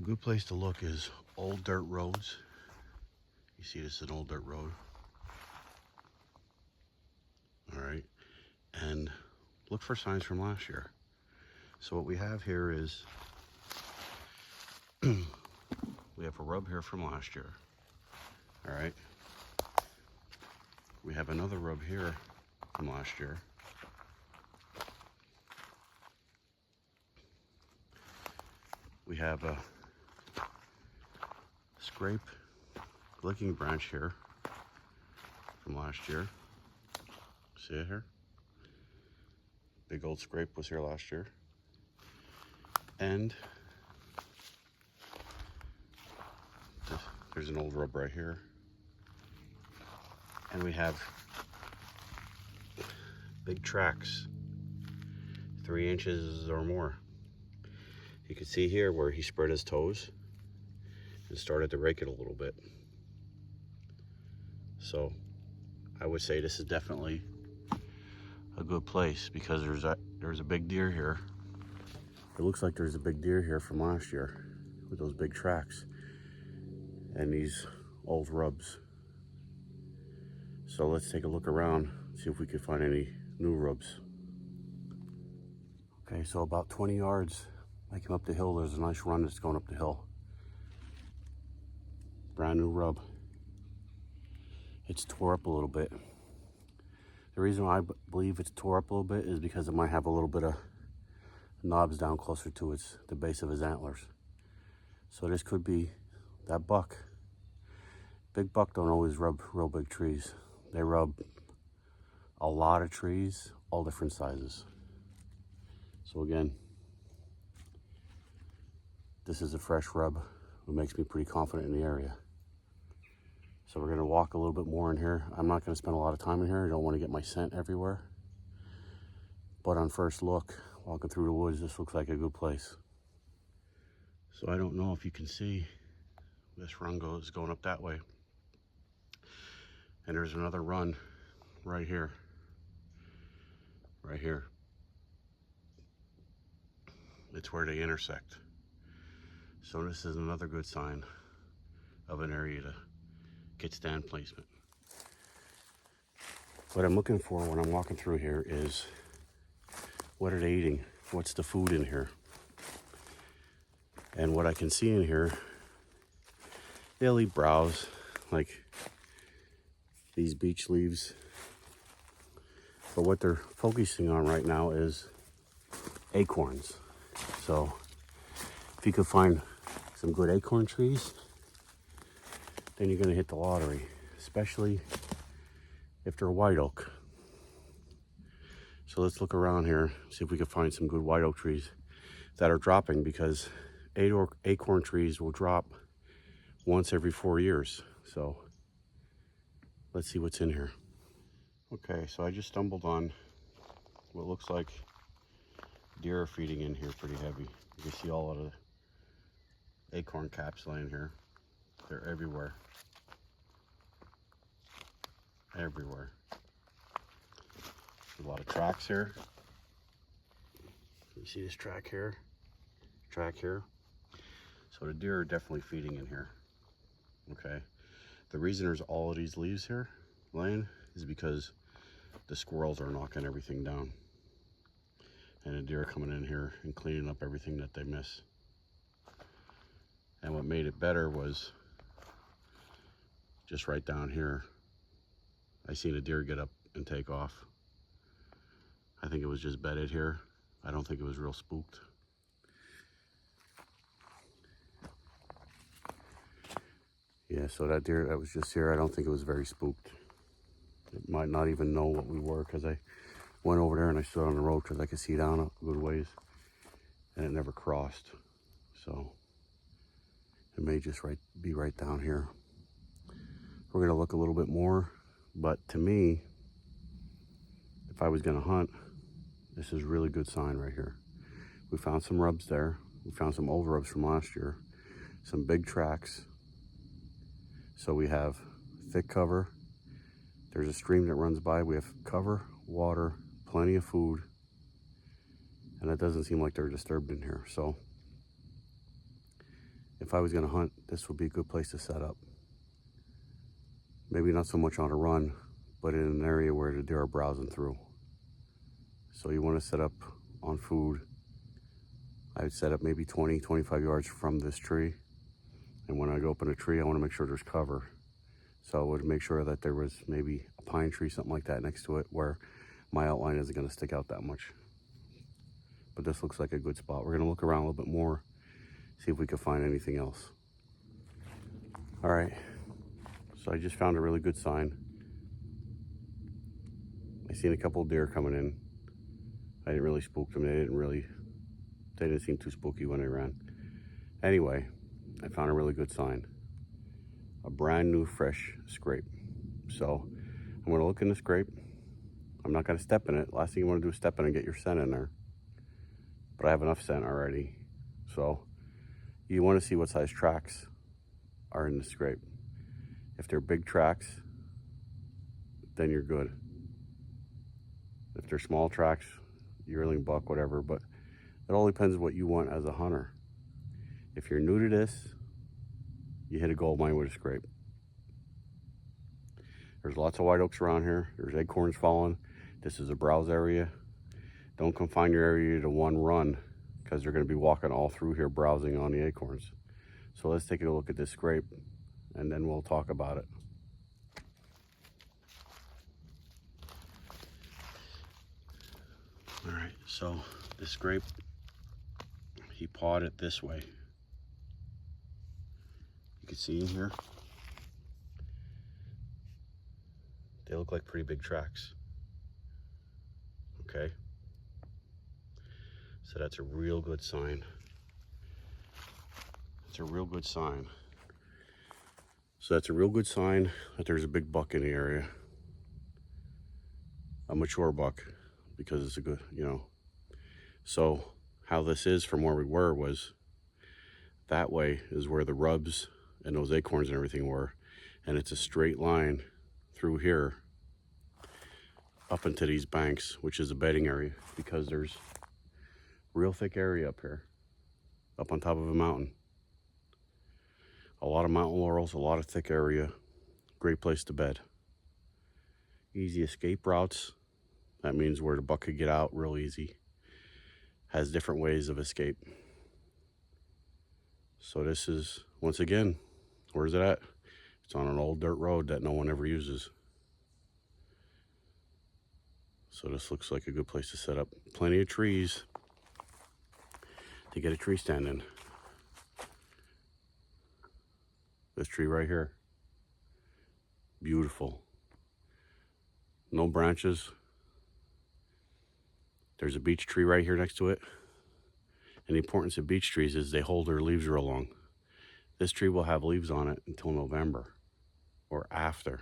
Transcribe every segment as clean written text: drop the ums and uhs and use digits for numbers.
A good place to look is old dirt roads. You see this is an old dirt road. All right, and look for signs from last year. So what we have here is we have a rub here from last year. All right, we have another rub here from last year. We have a scrape licking branch here from last year. See it here? Big old scrape was here last year. And there's an old rub right here. And we have big tracks, 3 inches or more. You can see here where he spread his toes and started to rake it a little bit. So I would say this is definitely a good place because there's a big deer here. It looks like there's a big deer here from last year with those big tracks and these old rubs. So let's take a look around, see if we can find any new rubs. Okay, so about 20 yards, I came up the hill. There's a nice run that's going up the hill. Brand new rub. It's tore up a little bit. The reason why I believe it's tore up a little bit is because it might have a little bit of knobs down closer to the base of his antlers. So this could be that buck. Big buck don't always rub real big trees. They rub a lot of trees, all different sizes. So again, this is a fresh rub, what makes me pretty confident in the area. So we're gonna walk a little bit more in here. I'm not gonna spend a lot of time in here. I don't wanna get my scent everywhere. But on first look, walking through the woods, this looks like a good place. So I don't know if you can see, this run is going up that way. And there's another run right here. Right here. It's where they intersect. So this is another good sign of an area to get stand placement. What I'm looking for when I'm walking through here is, what are they eating? What's the food in here? And what I can see in here, they'll eat browse, like these beech leaves. But what they're focusing on right now is acorns. So if you could find some good acorn trees, then you're gonna hit the lottery, especially if they're white oak. So let's look around here, see if we can find some good white oak trees that are dropping, because acorn trees will drop once every 4 years. So let's see what's in here. Okay, so I just stumbled on what looks like deer are feeding in here pretty heavy. You can see all of the acorn caps laying here. They're everywhere. Everywhere. There's a lot of tracks here. You see this track here? Track here. So the deer are definitely feeding in here. Okay. The reason there's all of these leaves here laying is because the squirrels are knocking everything down. And the deer are coming in here and cleaning up everything that they miss. And what made it better was just right down here, I seen a deer get up and take off. I think it was just bedded here. I don't think it was real spooked. Yeah, so that deer that was just here, I don't think it was very spooked. It might not even know what we were, because I went over there and I stood on the road because I could see down a good ways, and it never crossed. So it may just be right down here. We're gonna look a little bit more, but to me, if I was gonna hunt, this is a really good sign right here. We found some rubs there. We found some old rubs from last year, some big tracks. So we have thick cover. There's a stream that runs by. We have cover, water, plenty of food, and it doesn't seem like they're disturbed in here. So if I was gonna hunt, this would be a good place to set up. Maybe not so much on a run, but in an area where the deer are browsing through. So you wanna set up on food. I would set up maybe 20, 25 yards from this tree. And when I go up in a tree, I wanna make sure there's cover. So I would make sure that there was maybe a pine tree, something like that next to it, where my outline isn't gonna stick out that much. But this looks like a good spot. We're gonna look around a little bit more, see if we can find anything else. All right, so I just found a really good sign. I seen a couple of deer coming in. I didn't really spook them. They didn't seem too spooky when they ran. Anyway, I found a really good sign. A brand new fresh scrape. So I'm gonna look in the scrape. I'm not gonna step in it. Last thing you wanna do is step in and get your scent in there. But I have enough scent already. So you wanna see what size tracks are in the scrape. If they're big tracks, then you're good. If they're small tracks, yearling, buck, whatever, but it all depends what you want as a hunter. If you're new to this, you hit a gold mine with a scrape. There's lots of white oaks around here. There's acorns falling. This is a browse area. Don't confine your area to one run, because they're gonna be walking all through here browsing on the acorns. So let's take a look at this scrape and then we'll talk about it. All right, so this scrape, he pawed it this way. You can see in here, they look like pretty big tracks. Okay, so that's a real good sign. It's a real good sign. So that's a real good sign that there's a big buck in the area. A mature buck, because it's a good, So how this is from where we were was, that way is where the rubs and those acorns and everything were. And it's a straight line through here up into these banks, which is a bedding area, because there's real thick area up here, up on top of a mountain. A lot of mountain laurels, a lot of thick area, great place to bed. Easy escape routes, that means where the buck could get out real easy. Has different ways of escape. So this is, once again, where is it at? It's on an old dirt road that no one ever uses. So this looks like a good place to set up. Plenty of trees to get a tree stand in. This tree right here, beautiful. No branches. There's a beech tree right here next to it. And the importance of beech trees is they hold their leaves real long. This tree will have leaves on it until November or after.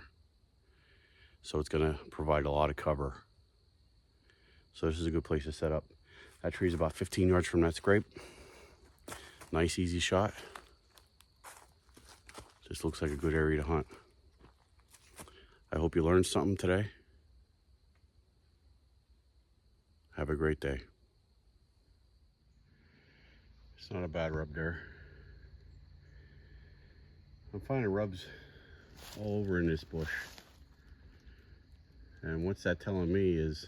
So it's gonna provide a lot of cover. So this is a good place to set up. That tree is about 15 yards from that scrape. Nice, easy shot. This looks like a good area to hunt. I hope you learned something today. Have a great day. It's not a bad rub there. I'm finding rubs all over in this bush. And what's that telling me is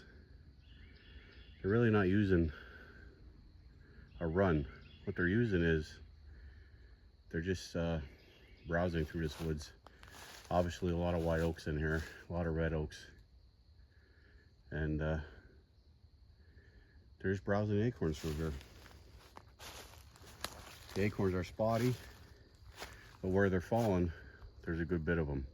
they're really not using a run. What they're using is they're just browsing through this woods. Obviously a lot of white oaks in here, a lot of red oaks. And they're just browsing acorns through here. The acorns are spotty, but where they're falling, there's a good bit of them.